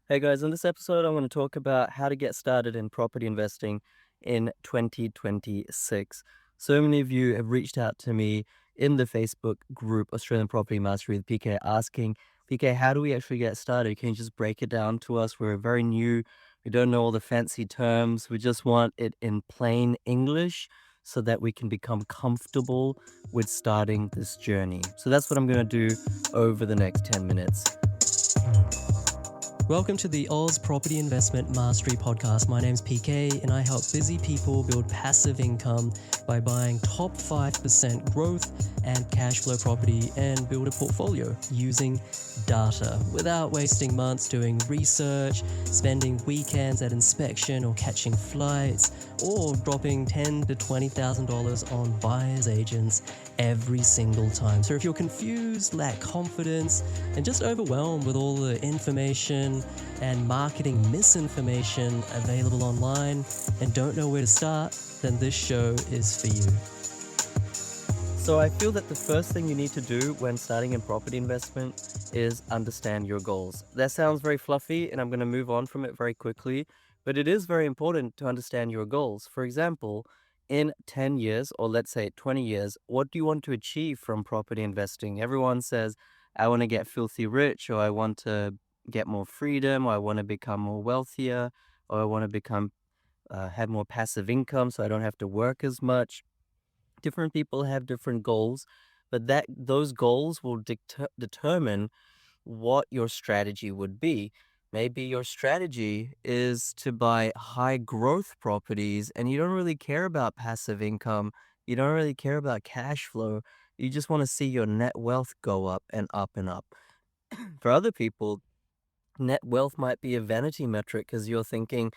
Hey guys, in this episode, I'm going to talk about how to get started in property investing in 2026. So many of you have reached out to me in the Facebook group Australian Property Mastery with PK asking, PK, how do we actually get started? Can you just break it down to us? We're very new. We don't know all the fancy terms. We just want it in plain English so that we can become comfortable with starting this journey. So that's what I'm going to do over the next 10 minutes. Welcome to the Oz Property Investment Mastery Podcast. My name's PK and I help busy people build passive income by buying top 5% growth and cash flow property and build a portfolio using data without wasting months doing research, spending weekends at inspection or catching flights, or dropping $10,000 to $20,000 on buyer's agents every single time. So if you're confused, lack confidence, and just overwhelmed with all the information and marketing misinformation available online and don't know where to start, then this show is for you. So I feel that the first thing you need to do when starting in property investment is understand your goals. That sounds very fluffy and I'm going to move on from it very quickly, but it is very important to understand your goals. For example, in 10 years, or let's say 20 years, what do you want to achieve from property investing? Everyone says, I want to get filthy rich, or I want to get more freedom, or I want to become more wealthier, or I want to have more passive income so I don't have to work as much. Different people have different goals, but those goals will determine what your strategy would be. Maybe your strategy is to buy high growth properties and you don't really care about passive income. You don't really care about cash flow. You just want to see your net wealth go up and up and up. For other people, net wealth might be a vanity metric because you're thinking,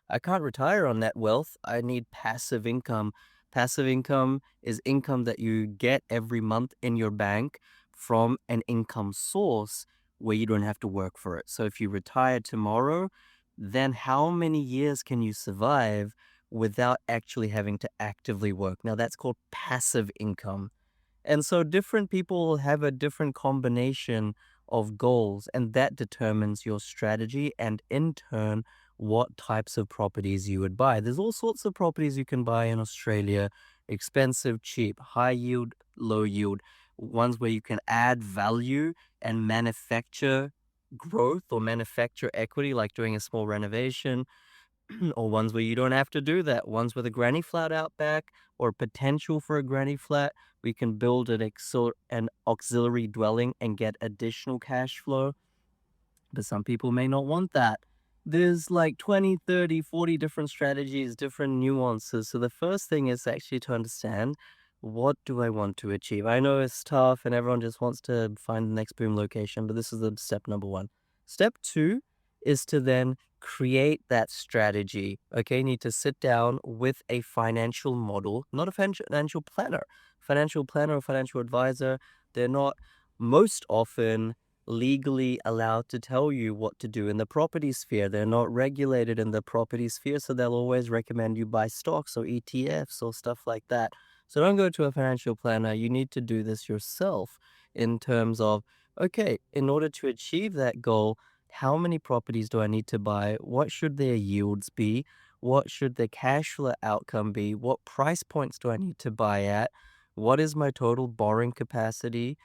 I can't retire on net wealth. I need passive income. Passive income is income that you get every month in your bank from an income source where you don't have to work for it. So if you retire tomorrow, then how many years can you survive without actually having to actively work? Now that's called passive income. And so different people will have a different combination of goals, and that determines your strategy and in turn what types of properties you would buy. There's all sorts of properties you can buy in Australia: expensive, cheap, high yield, low yield, ones where you can add value and manufacture growth or manufacture equity, like doing a small renovation, or ones where you don't have to do that, ones with a granny flat out back or potential for a granny flat. We can build an auxiliary dwelling and get additional cash flow, but some people may not want that. There's like 20, 30, 40 different strategies, different nuances. So the first thing is actually to understand, what do I want to achieve? I know it's tough and everyone just wants to find the next boom location, but this is the step number one. Step two is to then create that strategy. Okay, you need to sit down with a financial model, not a financial planner. Financial planner or financial advisor, they're not most often legally allowed to tell you what to do in the property sphere. They're not regulated in the property sphere, so they'll always recommend you buy stocks or ETFs or stuff like that. So don't go to a financial planner. You need to do this yourself in terms of, okay, in order to achieve that goal, how many properties do I need to buy? What should their yields be? What should the cash flow outcome be? What price points do I need to buy at? What is my total borrowing capacity?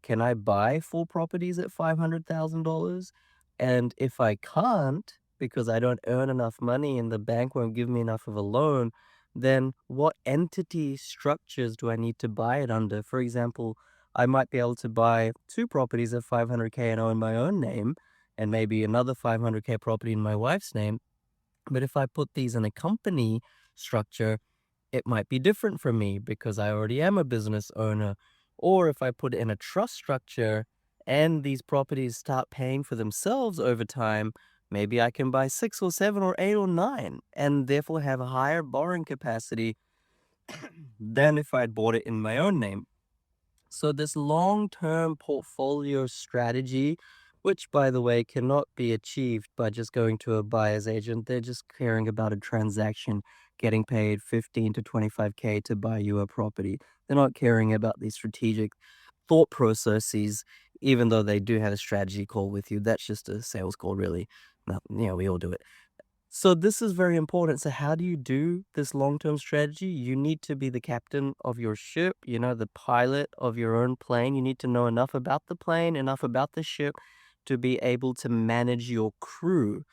Can I buy 4 properties at $500,000? And if I can't, because I don't earn enough money and the bank won't give me enough of a loan, then what entity structures do I need to buy it under? For example, I might be able to buy 2 properties at 500K and own my own name, and maybe another 500K property in my wife's name. But if I put these in a company structure, it might be different for me because I already am a business owner. Or if I put it in a trust structure and these properties start paying for themselves over time, maybe I can buy 6 or 7 or 8 or 9 and therefore have a higher borrowing capacity than if I'd bought it in my own name. So this long-term portfolio strategy, which by the way cannot be achieved by just going to a buyer's agent, they're just caring about a transaction, getting paid 15 to 25K to buy you a property. They're not caring about these strategic thought processes even though they do have a strategy call with you. That's just a sales call, really. No, we all do it. So this is very important. So how do you do this long-term strategy? You need to be the captain of your ship, the pilot of your own plane. You need to know enough about the plane, enough about the ship to be able to manage your crew.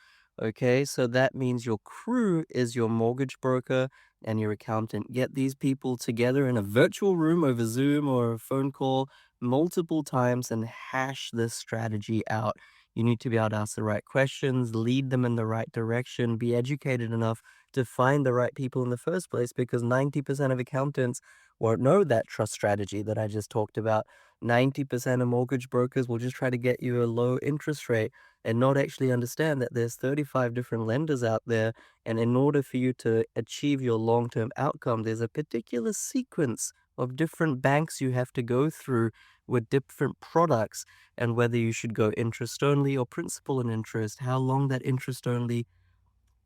Okay, so that means your crew is your mortgage broker and your accountant. Get these people together in a virtual room over Zoom or a phone call multiple times and hash this strategy out. You need to be able to ask the right questions, lead them in the right direction, be educated enough to find the right people in the first place because 90% of accountants won't know that trust strategy that I just talked about. 90% of mortgage brokers will just try to get you a low interest rate and not actually understand that there's 35 different lenders out there. And in order for you to achieve your long term outcome, there's a particular sequence of different banks you have to go through with different products and whether you should go interest only or principal and interest, how long that interest only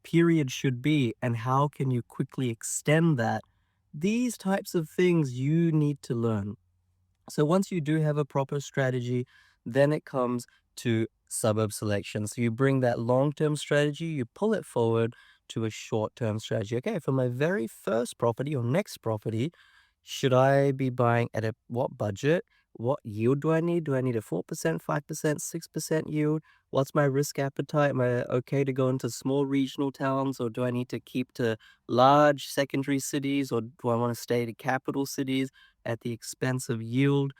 period should be, and how can you quickly extend that. These types of things you need to learn. So once you do have a proper strategy, then it comes to suburb selection. So you bring that long-term strategy, you pull it forward to a short-term strategy. Okay, for my very first property or next property, should I be buying at what budget? What yield do I need? Do I need a 4%, 5%, 6% yield? What's my risk appetite? Am I okay to go into small regional towns or do I need to keep to large secondary cities or do I want to stay to capital cities at the expense of yield?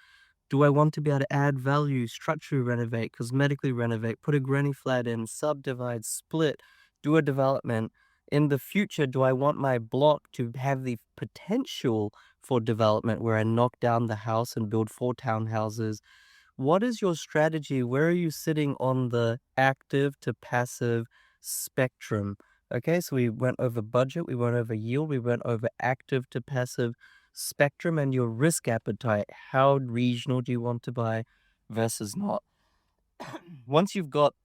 Do I want to be able to add value, structurally renovate, cosmetically renovate, put a granny flat in, subdivide, split, do a development? In the future, do I want my block to have the potential for development where I knock down the house and build 4 townhouses? What is your strategy? Where are you sitting on the active to passive spectrum? Okay, so we went over budget, we went over yield, we went over active to passive spectrum and your risk appetite. How regional do you want to buy versus not? Once you've got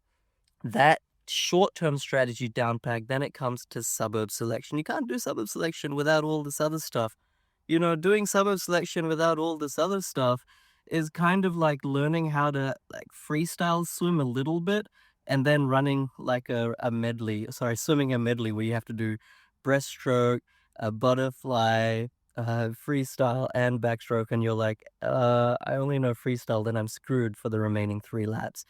that short-term strategy down packed, then it comes to suburb selection. You can't do suburb selection without all this other stuff. Doing suburb selection without all this other stuff is kind of like learning how to like freestyle swim a little bit and then running like a medley, sorry, swimming a medley where you have to do breaststroke, a butterfly, freestyle and backstroke. And you're like, I only know freestyle, then I'm screwed for the remaining 3 laps.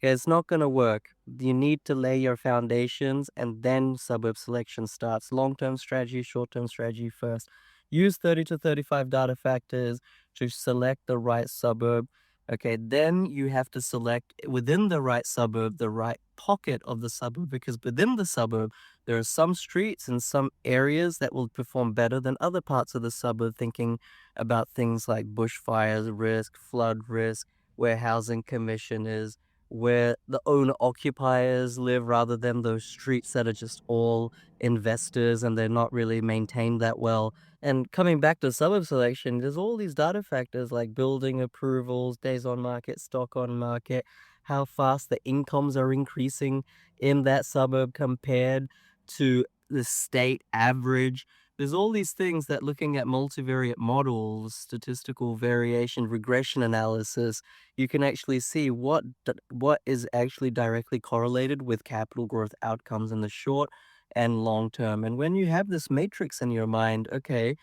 Yeah, it's not gonna work. You need to lay your foundations and then suburb selection starts. Long-term strategy, short-term strategy first. Use 30 to 35 data factors to select the right suburb. Okay, then you have to select within the right suburb, the right pocket of the suburb, because within the suburb, there are some streets and some areas that will perform better than other parts of the suburb, thinking about things like bushfires risk, flood risk, where housing commission is, where the owner occupiers live rather than those streets that are just all investors and they're not really maintained that well. And coming back to suburb selection, there's all these data factors like building approvals, days on market, stock on market, how fast the incomes are increasing in that suburb compared to the state average. There's all these things that looking at multivariate models, statistical variation, regression analysis, you can actually see what is actually directly correlated with capital growth outcomes in the short and long term. And when you have this matrix in your mind, okay,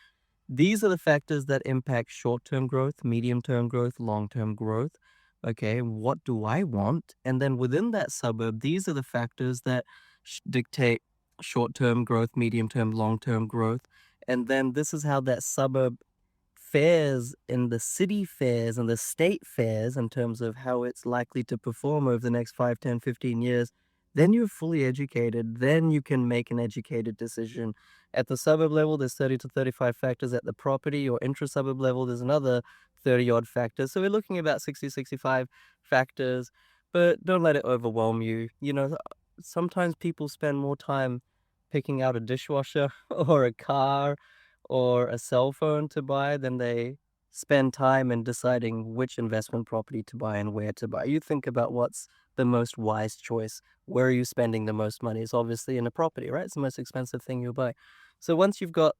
these are the factors that impact short-term growth, medium-term growth, long-term growth. Okay, what do I want? And then within that suburb, these are the factors that dictate short-term growth, medium-term, long-term growth. And then this is how that suburb fares in the city fares and the state fares in terms of how it's likely to perform over the next 5, 10, 15 years, then you're fully educated. Then you can make an educated decision. At the suburb level, there's 30 to 35 factors. At the property or intra-suburb level, there's another 30 odd factors. So we're looking at about 60, 65 factors, but don't let it overwhelm you. Sometimes people spend more time picking out a dishwasher or a car or a cell phone to buy than they spend time in deciding which investment property to buy and where to buy. You think about what's the most wise choice. Where are you spending the most money? It's obviously in a property, right? It's the most expensive thing you'll buy. So once you've got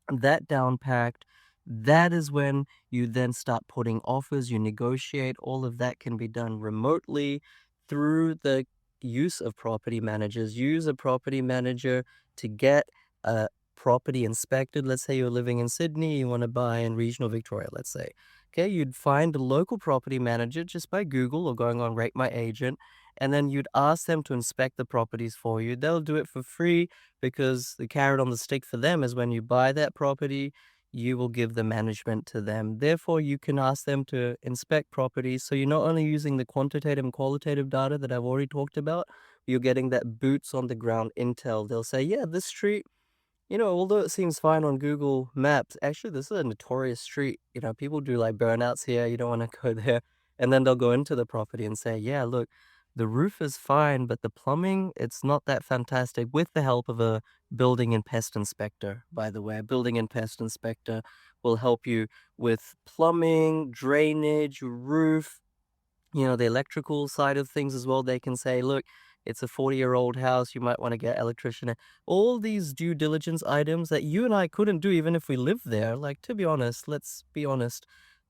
that down packed, That is when you then start putting offers, you negotiate. All of that can be done remotely through the use of property managers. Use a property manager to get a property inspected. Let's say you're living in Sydney, you want to buy in regional Victoria, let's say. Okay, you'd find a local property manager just by Google or going on Rate My Agent, and then you'd ask them to inspect the properties for you. They'll do it for free because the carrot on the stick for them is when you buy that property, you will give the management to them. Therefore, you can ask them to inspect properties. So you're not only using the quantitative and qualitative data that I've already talked about, you're getting that boots on the ground intel. They'll say, yeah, this street, although it seems fine on Google Maps, actually, this is a notorious street. People do like burnouts here. You don't want to go there. And then they'll go into the property and say, yeah, look, the roof is fine, but the plumbing, it's not that fantastic, with the help of a building and pest inspector, by the way. A building and pest inspector will help you with plumbing, drainage, roof, the electrical side of things as well. They can say, look, it's a 40-year-old house. You might want to get electrician. All these due diligence items that you and I couldn't do even if we lived there. Like, to be honest, let's be honest.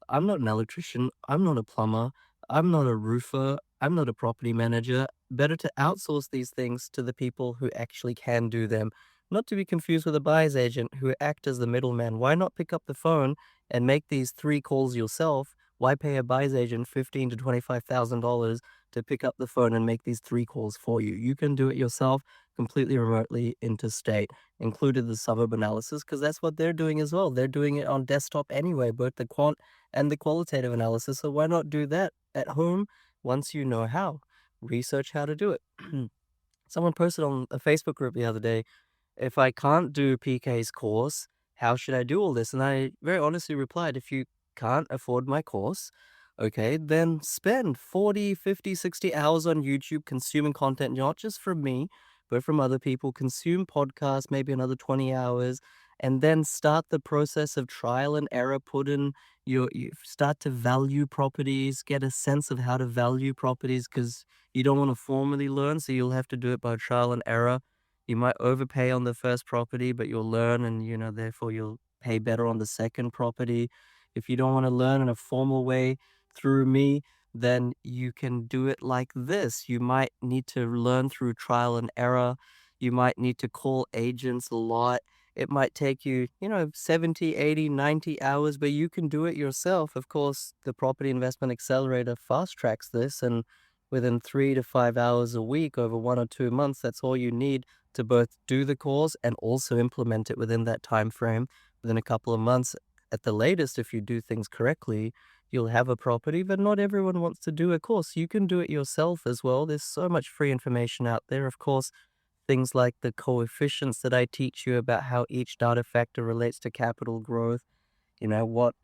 I'm not an electrician. I'm not a plumber. I'm not a roofer. I'm not a property manager. Better to outsource these things to the people who actually can do them. Not to be confused with a buyer's agent who act as the middleman. Why not pick up the phone and make these 3 calls yourself? Why pay a buyer's agent $15,000 to $25,000 to pick up the phone and make these 3 calls for you? You can do it yourself completely remotely interstate, included the suburb analysis, because that's what they're doing as well. They're doing it on desktop anyway, both the quant and the qualitative analysis. So why not do that at home once you know how? Research how to do it. Someone posted on a Facebook group the other day, if I can't do PK's course, how should I do all this? And I very honestly replied, if you can't afford my course, okay, then spend 40, 50, 60 hours on YouTube consuming content, not just from me, but from other people. Consume podcasts, maybe another 20 hours, and then start the process of trial and error. Put in you start to value properties, get a sense of how to value properties because you don't want to formally learn, so you'll have to do it by trial and error. You might overpay on the first property, but you'll learn and, therefore you'll pay better on the second property. If you don't want to learn in a formal way through me, then you can do it like this. You might need to learn through trial and error. You might need to call agents a lot. It might take you, 70, 80, 90 hours, but you can do it yourself. Of course, the Property Investment Accelerator fast tracks this, and within 3 to 5 hours a week over 1 or 2 months, that's all you need to both do the course and also implement it within that time frame. Within a couple of months at the latest, if you do things correctly, you'll have a property. But not everyone wants to do a course. You can do it yourself as well. There's so much free information out there. Of course, things like the coefficients that I teach you about how each data factor relates to capital growth. What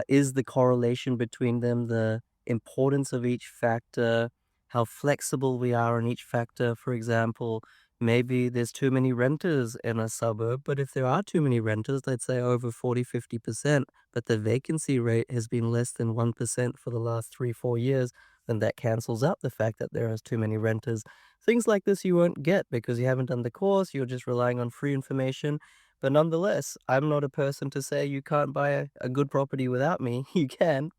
is the correlation between them, the importance of each factor, how flexible we are on each factor. For example, maybe there's too many renters in a suburb, but if there are too many renters, let's say over 40, 50%, but the vacancy rate has been less than 1% for the last 3, 4 years, then that cancels out the fact that there is too many renters. Things like this you won't get because you haven't done the course, you're just relying on free information. But nonetheless, I'm not a person to say you can't buy a good property without me. You can.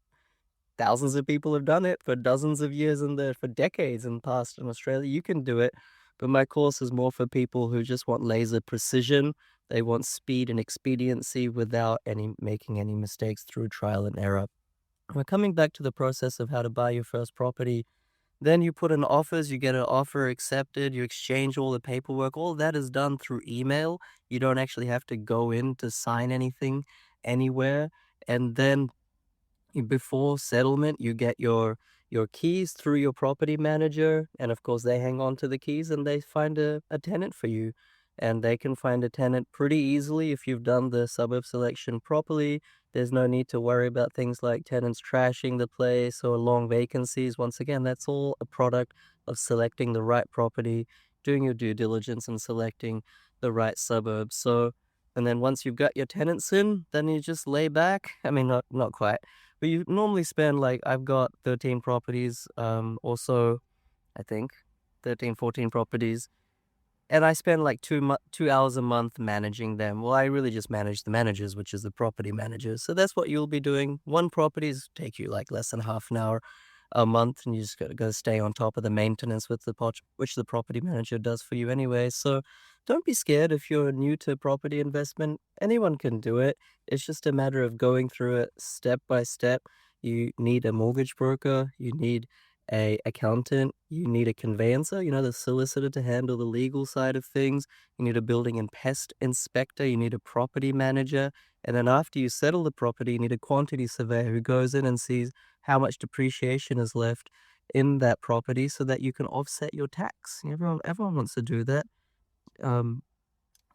Thousands of people have done it for dozens of years for decades in the past in Australia. You can do it. But my course is more for people who just want laser precision. They want speed and expediency without making any mistakes through trial and error. We're coming back to the process of how to buy your first property. Then you put in offers, you get an offer accepted, you exchange all the paperwork. All that is done through email. You don't actually have to go in to sign anything anywhere. And then before settlement, you get your keys through your property manager, and of course, they hang on to the keys and they find a tenant for you. And they can find a tenant pretty easily if you've done the suburb selection properly. There's no need to worry about things like tenants trashing the place or long vacancies. Once again, that's all a product of selecting the right property, doing your due diligence, and selecting the right suburb. So, and then once you've got your tenants in, then you just lay back. I mean, not quite, but you normally spend, like, I've got 13 properties, also, I think 13, 14 properties. and I spend like 2 hours a month managing them. Well, I really just manage the managers, which is the property managers. So that's what you'll be doing. One properties take you like less than half an hour a month, and you just gotta stay on top of the maintenance with the which the property manager does for you anyway. So don't be scared if you're new to property investment. Anyone can do it. It's just a matter of going through it step by step. You need a mortgage broker, you need a accountant, you need a conveyancer, the solicitor to handle the legal side of things, you need a building and pest inspector, you need a property manager, and then after you settle the property, you need a quantity surveyor who goes in and sees how much depreciation is left in that property so that you can offset your tax. Everyone wants to do that. Um,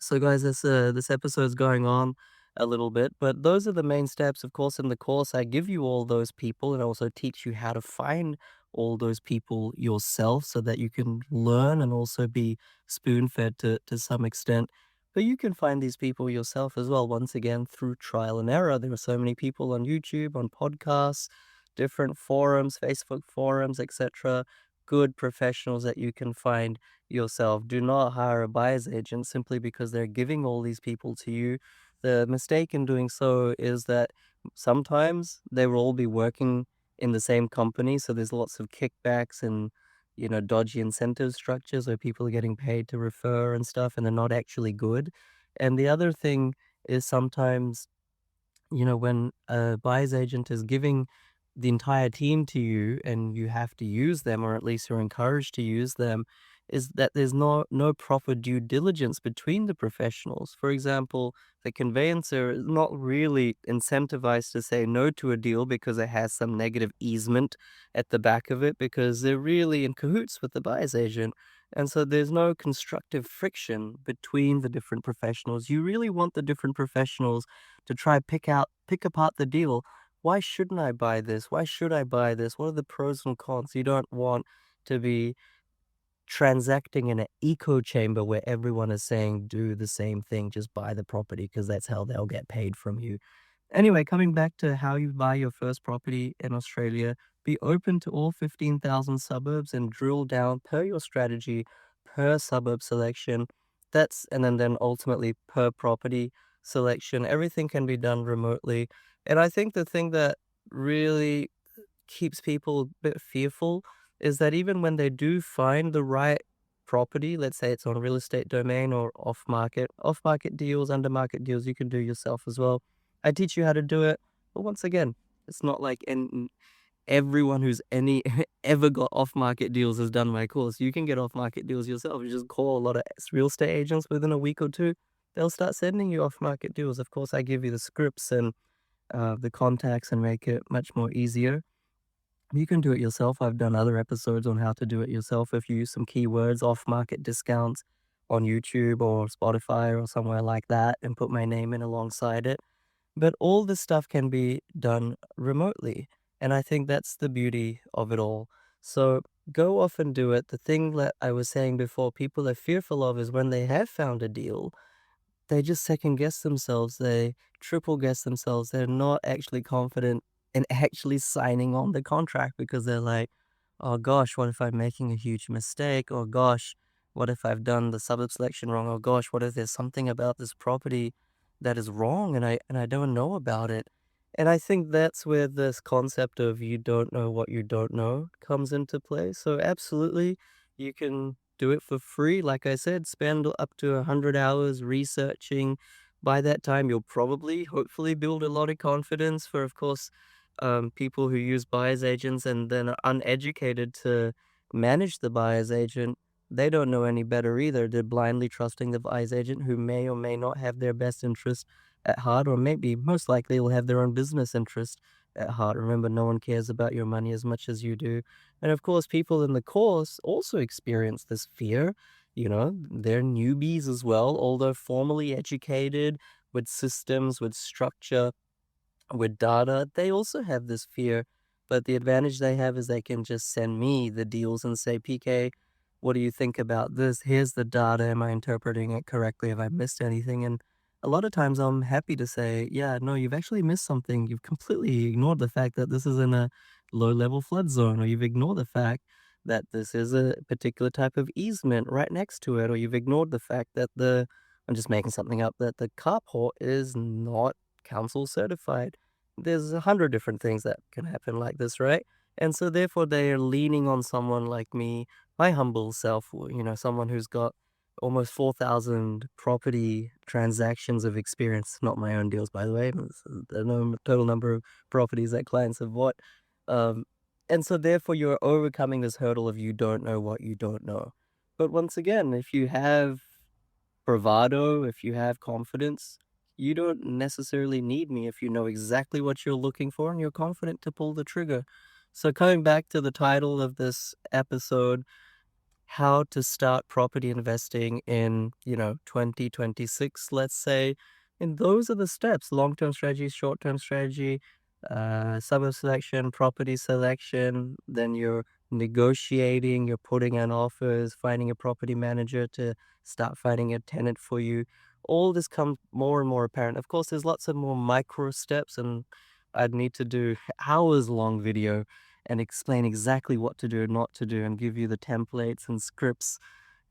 so guys, this episode's going on a little bit, but those are the main steps. Of course, in the course, I give you all those people and I also teach you how to find all those people yourself so that you can learn and also be spoon-fed to some extent. But you can find these people yourself as well, once again, through trial and error. There are so many people on YouTube, on podcasts, different forums, Facebook forums, etc. Good professionals that you can find yourself. Do not hire a buyer's agent simply because they're giving all these people to you. The mistake in doing so is that sometimes they will all be working in the same company, so there's lots of kickbacks and dodgy incentive structures where people are getting paid to refer and stuff, and they're not actually good. And the other thing is sometimes when a buyer's agent is giving the entire team to you and you have to use them, or at least you're encouraged to use them, is that there's no proper due diligence between the professionals. For example, the conveyancer is not really incentivized to say no to a deal because it has some negative easement at the back of it because they're really in cahoots with the buyer's agent. And so there's no constructive friction between the different professionals. You really want the different professionals to try pick apart the deal. Why shouldn't I buy this? Why should I buy this? What are the pros and cons? You don't want to be transacting in an echo chamber where everyone is saying do the same thing, just buy the property because that's how they'll get paid from you. Anyway, coming back to how you buy your first property in Australia, be open to all 15,000 suburbs and drill down per your strategy, per suburb selection. And then ultimately per property selection. Everything can be done remotely. And I think the thing that really keeps people a bit fearful is that even when they do find the right property, let's say it's on a real estate domain or off market deals, under market deals, you can do yourself as well. I teach you how to do it. But once again, it's not like everyone who's any ever got off market deals has done my course. You can get off market deals yourself. You just call a lot of real estate agents within a week or two. They'll start sending you off market deals. Of course, I give you the scripts and the contacts and make it much more easier. You can do it yourself. I've done other episodes on how to do it yourself if you use some keywords, off market discounts on YouTube or Spotify or somewhere like that, and put my name in alongside it. But all this stuff can be done remotely. And I think that's the beauty of it all. So go off and do it. The thing that I was saying before, people are fearful of is when they have found a deal, they just second guess themselves, they triple guess themselves, they're not actually confident in actually signing on the contract because they're like, "Oh gosh, what if I'm making a huge mistake? Oh gosh, what if I've done the suburb selection wrong? Oh gosh, what if there's something about this property that is wrong and I don't know about it?" And I think that's where this concept of you don't know what you don't know comes into play. So absolutely, you can do it for free. Like I said, spend up to 100 hours researching. By that time, you'll probably, hopefully, build a lot of confidence for, of course, people who use buyer's agents and then are uneducated to manage the buyer's agent. They don't know any better either. They're blindly trusting the buyer's agent who may or may not have their best interest at heart, or maybe most likely will have their own business interest at heart. Remember, no one cares about your money as much as you do. And of course, people in the course also experience this fear. They're newbies as well, although formally educated with systems, with structure, with data, they also have this fear, but the advantage they have is they can just send me the deals and say, PK, what do you think about this? Here's the data. Am I interpreting it correctly? Have I missed anything? And a lot of times I'm happy to say, yeah, no, you've actually missed something. You've completely ignored the fact that this is in a low level flood zone, or you've ignored the fact that this is a particular type of easement right next to it, or you've ignored the fact that I'm just making something up, that the carport is not council certified. There's 100 different things that can happen like this, right? And so therefore they are leaning on someone like me, my humble self, someone who's got almost 4,000 property transactions of experience, not my own deals, by the way. It's the total number of properties that clients have bought. Um, and so therefore you're overcoming this hurdle of you don't know what you don't know. But once again, if you have bravado, if you have confidence, you don't necessarily need me if you know exactly what you're looking for and you're confident to pull the trigger. So coming back to the title of this episode, how to start property investing in, 2026, let's say. And those are the steps: long-term strategy, short-term strategy, suburb selection, property selection. Then you're negotiating, you're putting in offers, finding a property manager to start finding a tenant for you. All this comes more and more apparent. Of course, there's lots of more micro steps, and I'd need to do hours long video and explain exactly what to do and not to do and give you the templates and scripts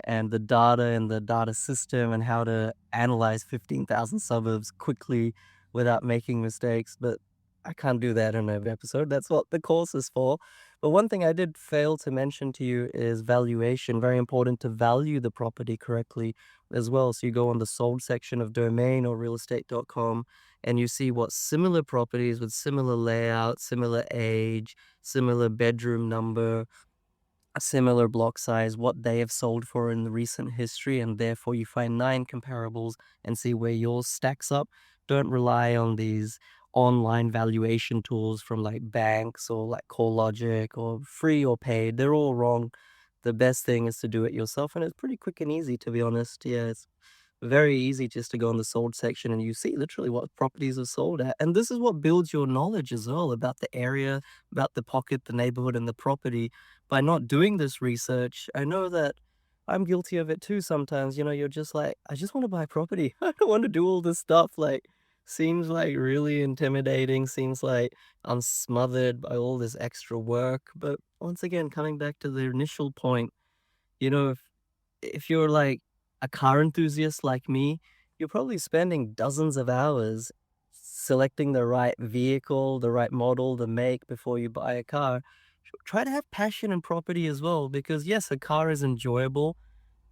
and the data and the data system and how to analyze 15,000 suburbs quickly without making mistakes. But I can't do that in an episode. That's what the course is for. But one thing I did fail to mention to you is valuation. Very important to value the property correctly as well. So you go on the sold section of domain or realestate.com and you see what similar properties with similar layout, similar age, similar bedroom number, a similar block size, what they have sold for in the recent history, and therefore you find 9 comparables and see where yours stacks up. Don't rely on these online valuation tools from like banks or like CoreLogic or free or paid. They're all wrong. The best thing is to do it yourself, and it's pretty quick and easy, to be honest. Yeah, it's very easy just to go in the sold section and you see literally what properties are sold at. And this is what builds your knowledge as well about the area, about the pocket, the neighborhood, and the property. By not doing this research, I know that I'm guilty of it too sometimes. You're just like, I just want to buy property. I don't want to do all this stuff. Like, seems like really intimidating, seems like I'm smothered by all this extra work. But once again, coming back to the initial point, if you're like a car enthusiast like me, you're probably spending dozens of hours selecting the right vehicle, the right model, the make before you buy a car. Try to have passion in property as well, because yes, a car is enjoyable,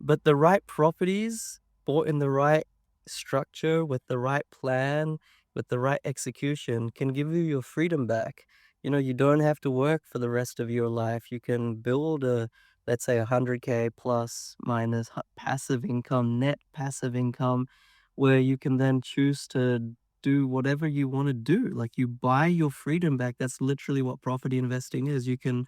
but the right properties bought in the right structure, with the right plan, with the right execution can give you your freedom back. You don't have to work for the rest of your life. You can build let's say 100K plus minus passive income, net passive income, where you can then choose to do whatever you want to do. Like, you buy your freedom back. That's literally what property investing is. You can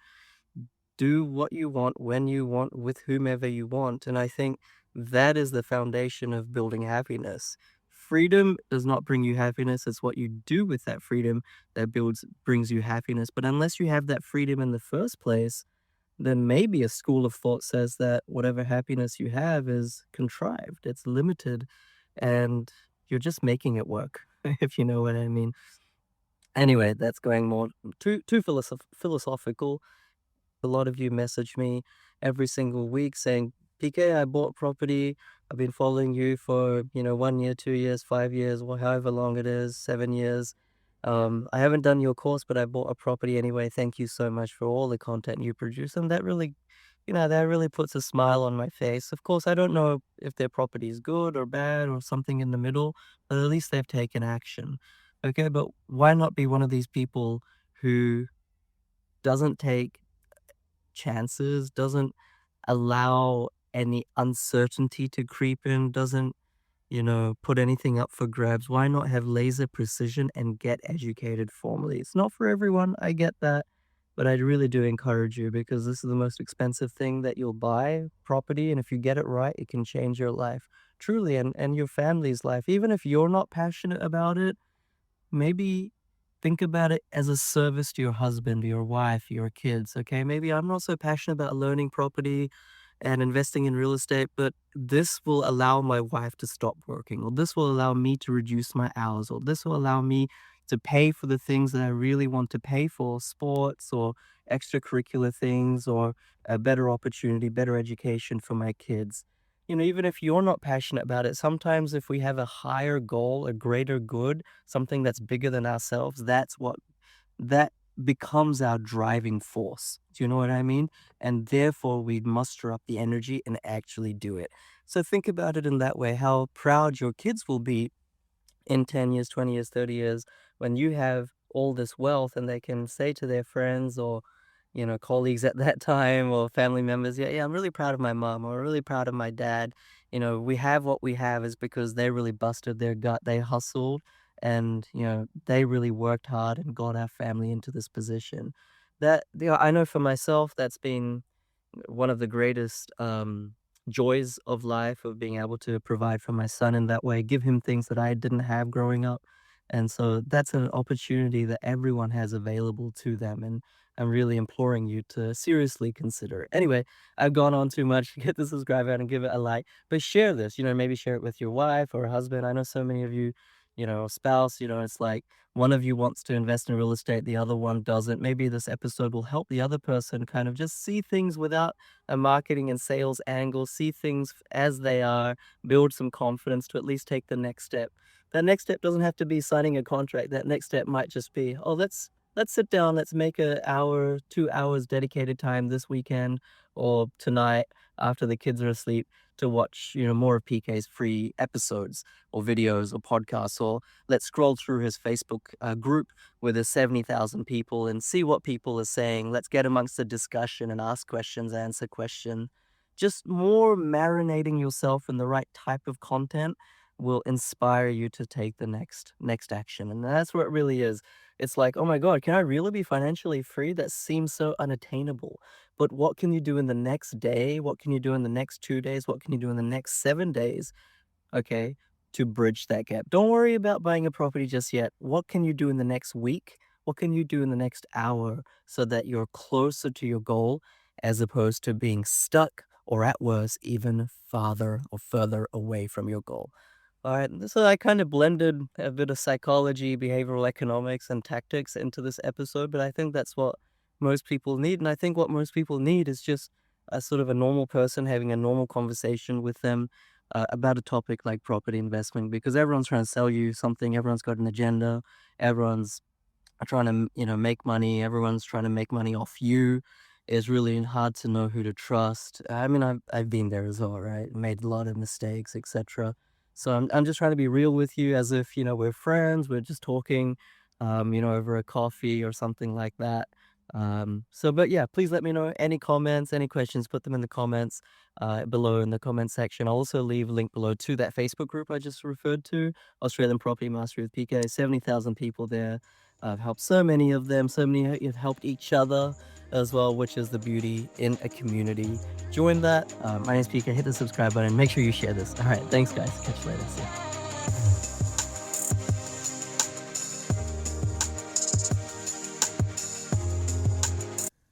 do what you want, when you want, with whomever you want. And I think that is the foundation of building happiness. Freedom does not bring you happiness. It's what you do with that freedom that brings you happiness. But unless you have that freedom in the first place, then maybe a school of thought says that whatever happiness you have is contrived, it's limited, and you're just making it work, if you know what I mean. Anyway, that's going more too philosophical. A lot of you message me every single week saying, "PK, I bought property. I've been following you for, 1 year, 2 years, 5 years, or however long it is, 7 years. I haven't done your course, but I bought a property anyway. Thank you so much for all the content you produce." And that really puts a smile on my face. Of course, I don't know if their property is good or bad or something in the middle, but at least they've taken action. Okay, but why not be one of these people who doesn't take chances, doesn't allow any uncertainty to creep in, doesn't, put anything up for grabs? Why not have laser precision and get educated formally? It's not for everyone, I get that, but I really do encourage you, because this is the most expensive thing that you'll buy, property, and if you get it right, it can change your life truly, and your family's life. Even if you're not passionate about it, maybe think about it as a service to your husband, your wife, your kids, okay? Maybe I'm not so passionate about learning property and investing in real estate, but this will allow my wife to stop working, or this will allow me to reduce my hours, or this will allow me to pay for the things that I really want to pay for, sports or extracurricular things or a better opportunity, better education for my kids. Even if you're not passionate about it, sometimes if we have a higher goal, a greater good, something that's bigger than ourselves, that becomes our driving force. Do you know what I mean? And therefore, we muster up the energy and actually do it. So think about it in that way, how proud your kids will be in 10 years, 20 years, 30 years, when you have all this wealth and they can say to their friends or, colleagues at that time or family members, yeah, yeah, I'm really proud of my mom or really proud of my dad. We have what we have is because they really busted their gut, they hustled and, they really worked hard and got our family into this position. I know for myself, that's been one of the greatest joys of life of being able to provide for my son in that way, give him things that I didn't have growing up. And so that's an opportunity that everyone has available to them. And I'm really imploring you to seriously consider it. Anyway, I've gone on too much. Hit the subscribe button and give it a like. But share this, maybe share it with your wife or husband. I know so many of you, spouse, it's like one of you wants to invest in real estate, the other one doesn't. Maybe this episode will help the other person kind of just see things without a marketing and sales angle, see things as they are, build some confidence to at least take the next step. That next step doesn't have to be signing a contract. That next step might just be, oh, let's sit down, let's make an hour, 2 hours dedicated time this weekend or tonight after the kids are asleep to watch, more of PK's free episodes or videos or podcasts, or let's scroll through his Facebook group with his 70,000 people and see what people are saying. Let's get amongst the discussion and ask questions, answer questions. Just more marinating yourself in the right type of content will inspire you to take the next action. And that's what it really is. It's like, oh my God, can I really be financially free? That seems so unattainable. But what can you do in the next day? What can you do in the next 2 days? What can you do in the next 7 days? Okay, to bridge that gap. Don't worry about buying a property just yet. What can you do in the next week? What can you do in the next hour so that you're closer to your goal as opposed to being stuck or at worst, even farther or further away from your goal? All right, so I kind of blended a bit of psychology, behavioral economics, and tactics into this episode, but I think that's what most people need. And I think what most people need is just a sort of a normal person having a normal conversation with them about a topic like property investment because everyone's trying to sell you something, everyone's got an agenda, everyone's trying to, make money. Everyone's trying to make money off you. It's really hard to know who to trust. I mean, I've been there as well, right? Made a lot of mistakes, etc. So I'm just trying to be real with you as if, we're friends, we're just talking, over a coffee or something like that. But yeah, please let me know any comments, any questions, put them in the comments below in the comment section. I'll also leave a link below to that Facebook group I just referred to, Australian Property Mastery with PK, 70,000 people there. I've helped so many of them, so many have helped each other as well, which is the beauty in a community. Join that. My name's PK. Hit the subscribe button. Make sure you share this. All right. Thanks, guys. Catch you later. See ya.